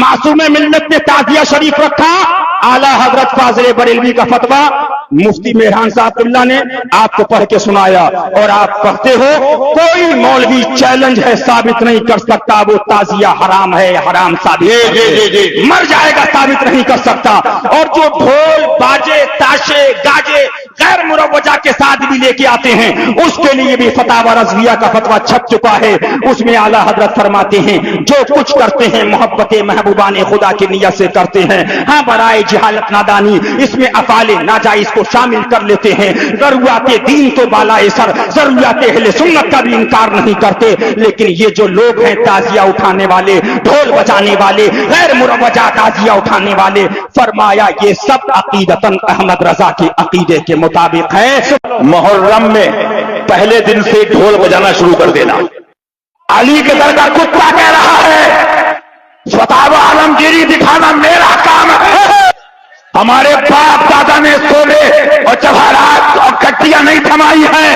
मासूम मिल्लत ने ताजिया शरीफ रखा, आला हजरत फाजिल बरेलवी का फतवा मुफ्ती मेहरान साहबुल्लाह ने आपको पढ़ के सुनाया, और आप कहते हो कोई मौलवी चैलेंज है साबित नहीं कर सकता वो ताजिया हराम है, हराम साबित मर जाएगा, साबित नहीं कर सकता। और जो ढोल बाजे ताशे गाजे गैर मुरवजा के साथ भी लेके आते हैं, उसके लिए भी फतावा रज़विया का फतवा छप चुका है। उसमें आला हजरत फरमाते हैं जो कुछ करते हैं मोहब्बत महबूबाने खुदा की नियत से करते हैं। हाँ, बराए जहालत नादानी इसमें अफाले नाजायज को शामिल कर लेते हैं। ज़रूरियात दीन तो बालाए सर, ज़रूरियात अहले सुन्नत का भी इनकार नहीं करते। लेकिन ये जो लोग हैं ताजिया उठाने वाले, ढोल बजाने वाले, गैर मुरवजा ताजिया उठाने वाले, फरमाया ये सब अकीदतन अहमद रजा के अकीदे के मुताबिक है। मुहर्रम में पहले दिन से ढोल बजाना शुरू कर देना, अली के दर का कुत्ता कह रहा है फतावा आलमगीरी दिखाना मेरा काम है। हमारे बाप दादा ने सोले और जवाहरात और कट्टियां नहीं थमाई हैं।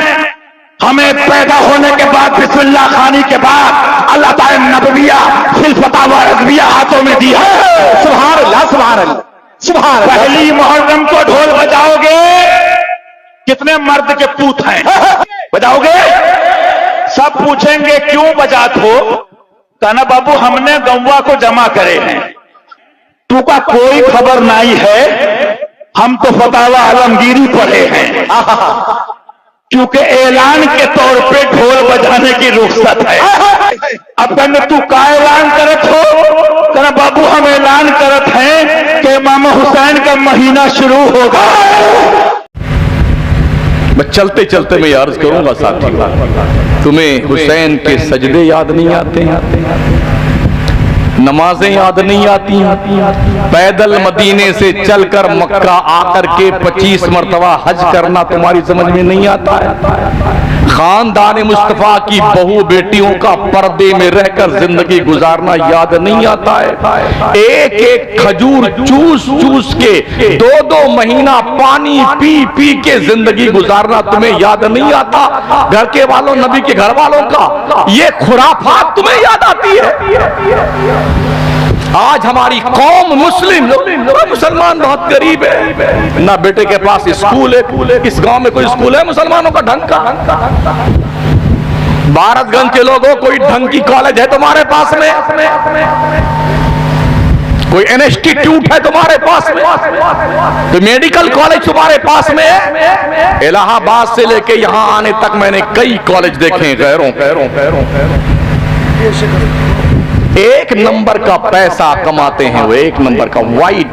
हमें पैदा होने के बाद बिस्मिल्लाह खानी के बाद अल्लाह ताला नबविया फिल फतावा रज़विया हाथों में दी है। सुभान अल्लाह, सुभान अल्लाह, सुभान अल्लाह। पहली मुहर्रम को ढोल बजाओगे, कितने मर्द के पूत हैं बजाओगे? सब पूछेंगे क्यों बजात हो? कहना बाबू हमने गौवा को जमा करे हैं, तू का कोई खबर नहीं है, हम तो फतावा आलमगीरी पढ़े हैं। क्योंकि ऐलान के तौर पे ढोल बजाने की रुख्सत है। अब कहने तू का ऐलान करत हो? कहना बाबू हम ऐलान करत हैं कि इमाम हुसैन का महीना शुरू होगा। मैं चलते चलते मैं अर्ज करूंगा साथियों, तुम्हें हुसैन के सजदे याद नहीं आते, नमाजें याद नहीं आती, पैदल मदीने से चलकर मक्का आकर के 25 मरतबा हज करना तुम्हारी समझ में नहीं आता है, खानदान मुस्तफा की बहू बेटियों का पर्दे में रहकर जिंदगी गुजारना याद नहीं आता है, एक एक खजूर चूस चूस के 2-2 महीना पानी पी पी के जिंदगी गुजारना तुम्हें याद नहीं आता, घर के वालों नबी के घर वालों का ये खुराफात तुम्हें याद आती है। आज हमारी कौम मुस्लिम मुसलमान बहुत गरीब है, ना बेटे के पास स्कूल है, इस गांव में कोई स्कूल है मुसलमानों का ढंग का? भारतगंज के लोगों कोई ढंग की कॉलेज है तुम्हारे पास में? कोई इंस्टीट्यूट है तुम्हारे पास में? तो मेडिकल कॉलेज तुम्हारे पास में है? इलाहाबाद से लेके यहां आने तक मैंने कई कॉलेज देखे, गैरों एक नंबर का पैसा कमाते हैं वो, एक नंबर का वाइट,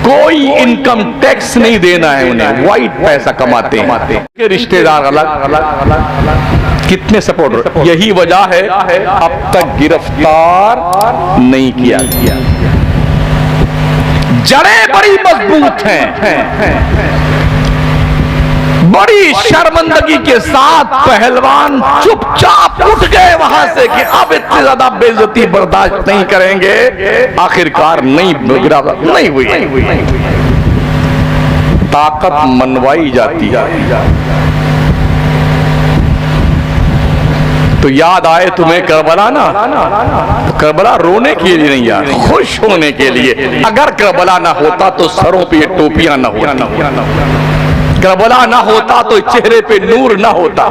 कोई इनकम टैक्स नहीं देना है उन्हें, वाइट पैसा कमाते हैं। रिश्तेदार अलग, कितने सपोर्टर, यही वजह है अब तक गिरफ्तार नहीं किया। जड़ें बड़ी मजबूत हैं, बड़ी शर्मिंदगी के साथ पहलवान चुपचाप उठ गए वहां से कि अब इतनी ज्यादा बेइज्जती बर्दाश्त नहीं करेंगे। आखिरकार नहीं हुई, ताकत मनवाई जाती है। तो याद आए तुम्हें करबला ना, तो करबला रोने के लिए नहीं यार, खुश होने के लिए। अगर करबला ना होता तो सरों पे ये टोपियां ना होती, करबला ना होता तो चेहरे पे नूर ना होता,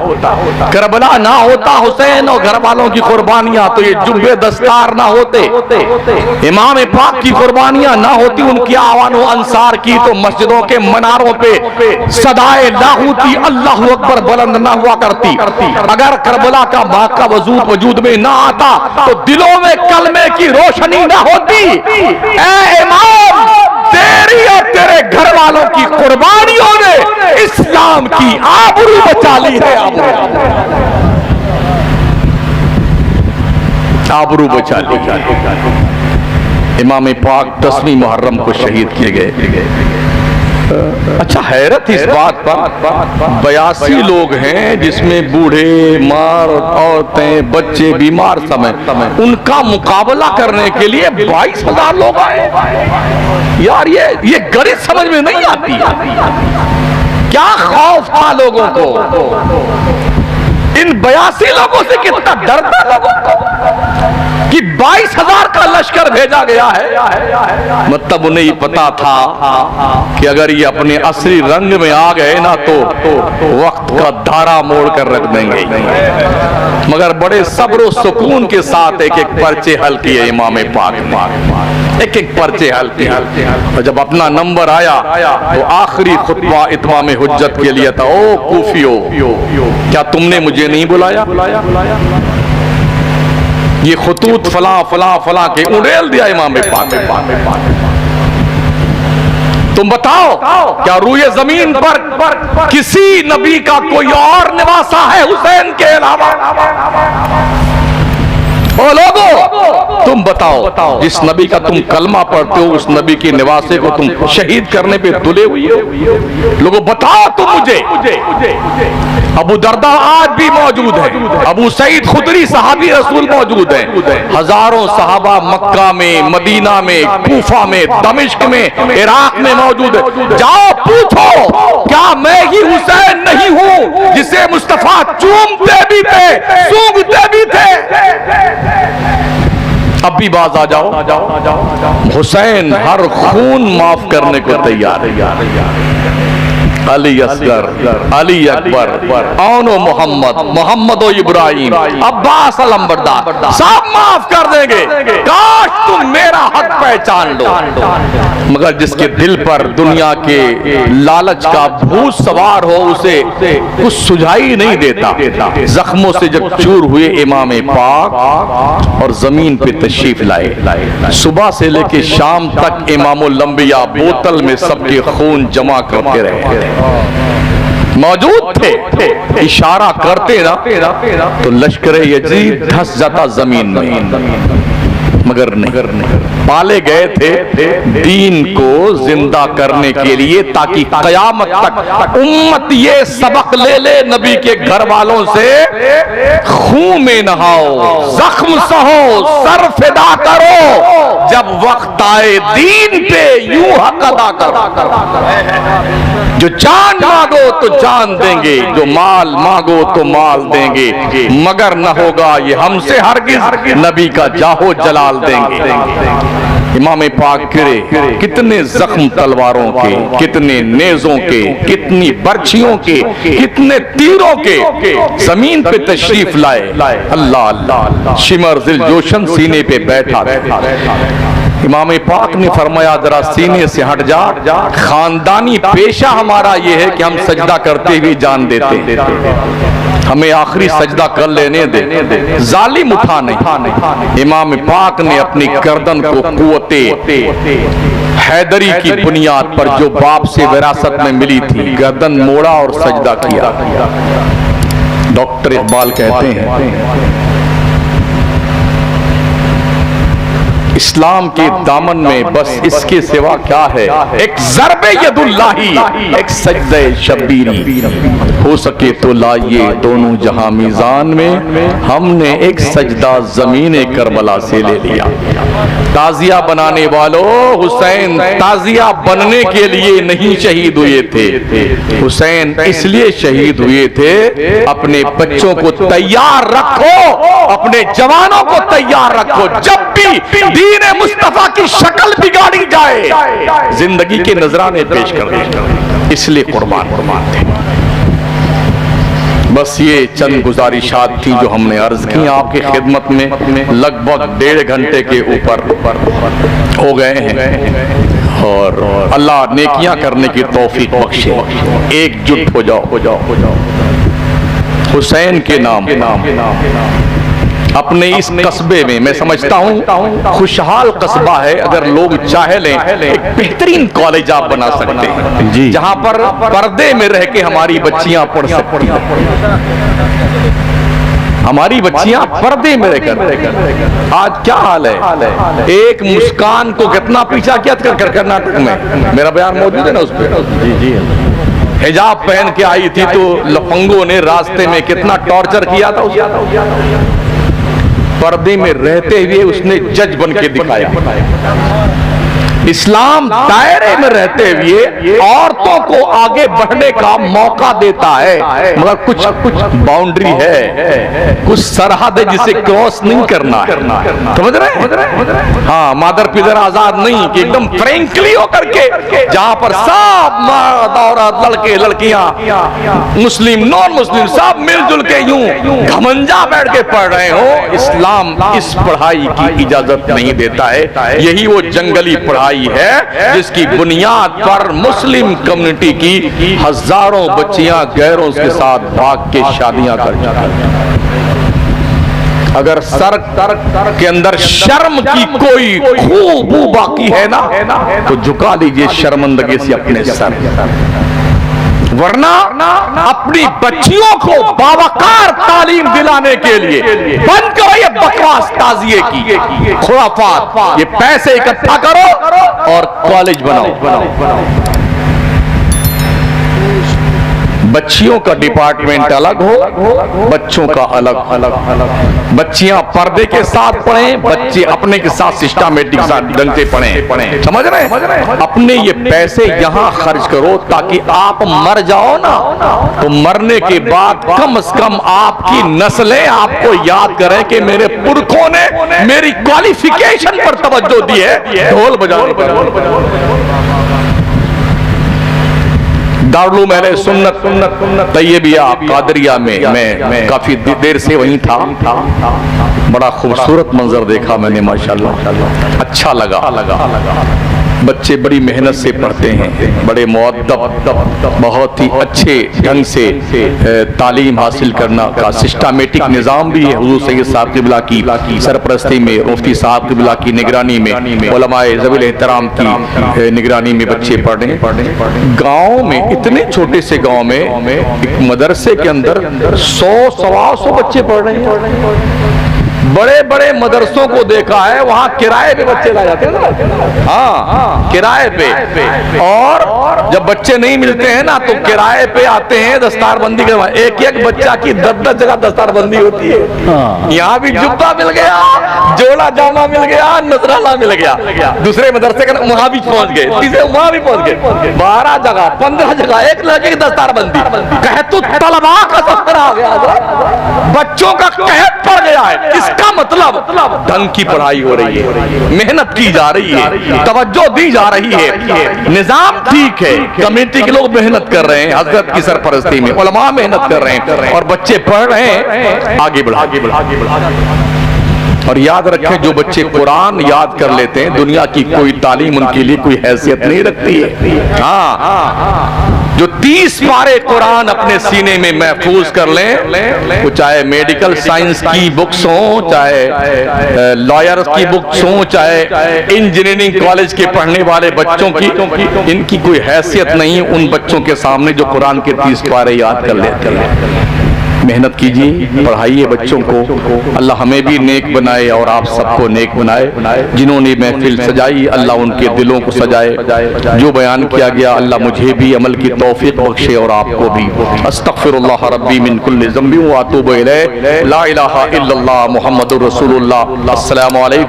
करबला ना होता हुसैन और घर वालों की कुर्बानियां तो ये जुब्बे दस्तार ना होते, इमाम पाक की कुर्बानियां ना होती, उनकी आवानो अंसार की तो मस्जिदों के मनारों पे सदाए लाहूती अल्लाह अकबर बुलंद ना हुआ करती। अगर करबला का बाका वजूद में ना आता तो दिलों में कलमे की रोशनी ना होती। ऐ इमाम, तेरी और तेरे घर वालों की कुर्बानियों ने इस्लाम की आबरू बचा ली है, आबरू बचा ली। इमाम पाक 10वीं मुहर्रम को शहीद किए गए। अच्छा, हैरत इस बात पर 82 लोग हैं जिसमें बूढ़े, मर्द, औरतें, बच्चे, बीमार समय उनका मुकाबला करने के लिए 22,000 लोग आए। यार ये गणित समझ में नहीं आती। क्या खौफ था लोगों को, इन 82 लोगों से कितना डर था लोगों को। कि 22,000 का लश्कर भेजा गया है। मतलब उन्हें ही पता था कि अगर ये अपने असली रंग में आ गए ना तो वक्त का धारा मोड़ कर रख देंगे। मगर बड़े सब्र सुकून के साथ एक एक पर्चे हल किए इमाम पाक, एक एक पर्चे हल किए। और जब अपना नंबर आया तो आखिरी खुतबा इत्माम हुज्जत के लिए था, ओ कूफियो, क्या तुमने मुझे नहीं बुलाया? ये खुतूत फला फला फला के उड़ेल दिया इमाम पाक। तुम बताओ, क्या रूए जमीन पर किसी नबी का कोई और निवासा है हुसैन के अलावा? ओ लोगो, तुम बताओ, जिस नबी का तुम कलमा पढ़ते हो उस नबी के निवासे को तुम शहीद करने पे तुले हुए हो? लोगों बताओ तुम मुझे। अबू दरदा आज भी मौजूद है, अबू सईद खुदरी सहाबी रसूल मौजूद हैं, हजारों सहाबा मक्का में, मदीना में, कूफा में, दमिश्क में, इराक में मौजूद है। जाओ पूछो, क्या मैं ही हुसैन नहीं हूं जिसे मुस्तफा चूमते भी थे, सूंघते भी थे? अब भी बाज आ जाओ। हुसैन हर खून माफ करने को तैयार है। अली असगर, अली अकबर, औनो मोहम्मद, मोहम्मद इब्राहिम, अब्बास अलंबरदार, सब माफ कर देंगे। काश तुम मेरा हक पहचान लो। मगर जिसके दिल पर दुनिया के लालच का भूत सवार हो उसे कुछ सुझाई नहीं देता। जख्मों से जब चूर हुए इमाम पाक और जमीन पे तशरीफ लाए, सुबह से लेके शाम तक इमामुल अंबिया बोतल में सबके खून जमा करते रहे। मौजूद थे, इशारा करते ना तो लश्कर यजीद धंस जाता जमीन में। मगर नहीं, पाले गए थे दीन को जिंदा करने के लिए, ताकि कयामत तक उम्मत ये सबक ले ले, नबी के घर वालों से खून में नहाओ, जख्म सहो, सर फिदा करो, जब वक्त आए दीन पे यूं हक अदा करो। जो जान मांगो तो जान देंगे, जो माल मांगो तो माल देंगे, मगर न होगा ये हमसे हरगिज नबी का जाहो जलाल देंगे। इमाम पाक गिरे, कितने जख्म तलवारों के, कितने नेजों के, कितनी बर्छियों के, कितने तीरों के, जमीन पे तशरीफ लाए। अल्लाह अल्लाह, शिमर दिल जोशन सीने पे बैठा था। इमाम पाक ने फरमाया जरा सीने से हट जा, खानदानी पेशा हमारा ये है कि हम सजदा करते हुए जान देते, हमें आखिरी सजदा कर लेने दे, जालिम उठा नहीं। इमाम पाक ने अपनी गर्दन को कुव्वते हैदरी की बुनियाद पर जो बाप से विरासत में मिली थी, गर्दन मोड़ा और सजदा किया। डॉक्टर इकबाल कहते हैं इस्लाम के दामन में बस इसके सिवा क्या है, एक ज़रबे यदुल्लाही, एक सजदे शब्बीरी। हो सके तो लाइए दोनों जहां मीज़ान में, हमने एक सजदा ज़मीन करबला से ले लिया। ताजिया बनाने वालों, हुसैन ताजिया बनने के लिए नहीं शहीद हुए थे, हुसैन इसलिए शहीद हुए थे अपने बच्चों को तैयार रखो, अपने जवानों को तैयार रखो, जब भी दीन मुस्तफा की शक्ल बिगाड़ी जाए जिंदगी के नजराने पेश कर दे, इसलिए कुर्बान थे। बस ये चंद गुजारिशात थी जो हमने अर्ज की आपकी खिदमत में। लगभग 1.5 घंटे के ऊपर हो गए हैं और अल्लाह नेकियां करने की तौफीक बख्शे। एकजुट हो जाओ हुसैन के नाम अपने इस कस्बे में। मैं समझता हूँ खुशहाल कस्बा है, अगर लोग चाहे लें एक बेहतरीन कॉलेज आप बना सकते हैं जी, जहां पर पर्दे में रह के हमारी बच्चियां पढ़ सकती हैं, हमारी बच्चियां पर्दे में रहकर। आज क्या हाल है, एक मुस्कान को कितना पीछा किया कर्नाटक में, मेरा बयान मौजूद है ना उस पर। जी हिजाब पहन के आई थी तो लफंगों ने रास्ते में कितना टॉर्चर किया था उसका। पर्दे में रहते हुए उसने जज बन के दिखाया। इस्लाम दायरे में रहते हुए औरतों को आगे बढ़ने का मौका देता है, मगर कुछ बाउंड्री है, कुछ सरहद है जिसे क्रॉस नहीं करना है। समझ रहे? हाँ, मादर पिदर आजाद नहीं कि एकदम फ्रेंकली होकर के जहां पर सब मर्द औरत लड़के लड़कियां मुस्लिम नॉन मुस्लिम सब मिलजुल के यूं घमंजा बैठ के पढ़ रहे हो, इस्लाम इस पढ़ाई की इजाजत नहीं देता है। यही वो जंगली पढ़ाई है जिसकी बुनियाद पर मुस्लिम कम्युनिटी की हजारों बच्चियां गैरों के साथ भाग के शादियां कर जाती हैं। अगर सर के अंदर शर्म की कोई खूबू बाकी है ना, तो झुका लीजिए शर्मिंदगी से अपने सर, वरना अपनी बच्चियों को बावकार तालीम दिलाने के लिए बंद करो ये बकवास ताजिए की खुराफात, ये पैसे इकट्ठा करो और कॉलेज बनाओ। बच्चियों का डिपार्टमेंट अलग हो, बच्चों का अलग अलग। बच्चियां पर्दे के साथ पढ़ें, बच्चे अपने के साथ सिस्टमेटिक ढंग से पढ़ें। समझ रहे? अपने ये पैसे यहां खर्च करो ताकि आप मर जाओ ना, तो मरने के बाद कम से कम आपकी नस्लें आपको याद करें कि मेरे पुरखों ने मेरी क्वालिफिकेशन पर तवज्जो दी है, ढोल बजाने पर। दारुल महल सुन्नत तैयबिया कादरिया में मैं काफी देर से वहीं था। बड़ा खूबसूरत मंजर देखा मैंने, माशाल्लाह अच्छा लगा। बच्चे बड़ी मेहनत से पढ़ते हैं, बड़े मुअद्दब, बहुत ही अच्छे ढंग से तालीम हासिल करना का सिस्टमेटिक निज़ाम भी है। हुज़ूर सैयद साहब क़िबला की सरपरस्ती में, मुफ्ती साहब क़िबला की निगरानी में, उलमाए ज़वील एहतराम की निगरानी में बच्चे पढ़ रहे हैं। गाँव में, इतने छोटे से गाँव में एक मदरसे के अंदर 100-125 बच्चे पढ़ रहे हैं। बड़े बड़े मदरसों को देखा है, वहां किराए पे बच्चे ला जाते हैं। हाँ, किराए पे। और जब बच्चे नहीं मिलते हैं ना, तो किराए पे आते हैं दस्तारबंदी करवा। एक एक बच्चा की 10-10 जगह दस्तारबंदी होती है। यहाँ भी जुब्बा मिल गया, जोड़ा जामा मिल गया, नजराना मिल गया। दूसरे मदरसे का वहां भी पहुंच गए, तीसरे वहां भी पहुंच गए। 12 जगह 15 जगह एक लड़के की दस्तारबंदी। कहे तो तलबा का सफर आ गया, बच्चों का कहत पड़ गया है। इसका मतलब ढंग की पढ़ाई हो रही है, मेहनत की जा रही है, तवज्जो दी जा रही है, निजाम ठीक है, कमेटी के लोग मेहनत कर रहे हैं, हजरत की सरपरस्ती में उलमा मेहनत कर रहे हैं, और बच्चे पढ़ रहे हैं। आगे बढ़ा। और याद रखें, जो बच्चे कुरान याद कर लेते हैं, दुनिया की कोई तालीम उनके लिए कोई हैसियत नहीं रखती है। हाँ, जो 30 पारे कुरान अपने सीने में महफूज कर लें, वो चाहे मेडिकल साइंस की बुक्स हो, चाहे लॉयर्स की बुक्स हो, चाहे इंजीनियरिंग कॉलेज के पढ़ने वाले बच्चों की, इनकी कोई हैसियत नहीं उन बच्चों के सामने जो कुरान के 30 पारे याद कर लेते हैं। मेहनत कीजिए, पढ़ाइए बच्चों को। अल्लाह हमें भी नेक बनाए और आप सबको नेक बनाए। जिन्होंने महफिल सजाई, अल्लाह उनके दिलों को सजाए। जो बयान किया गया, अल्लाह मुझे भी अमल की तौफीक बख्शे और आपको भी। अस्तगफिरुल्लाह रब्बी मिन कुल्लि ज़ंबि व अतूबु इलैह। ला इलाहा इल्लल्लाह मुहम्मदुर रसूलुल्लाह। अस्सलामु अलैकुम।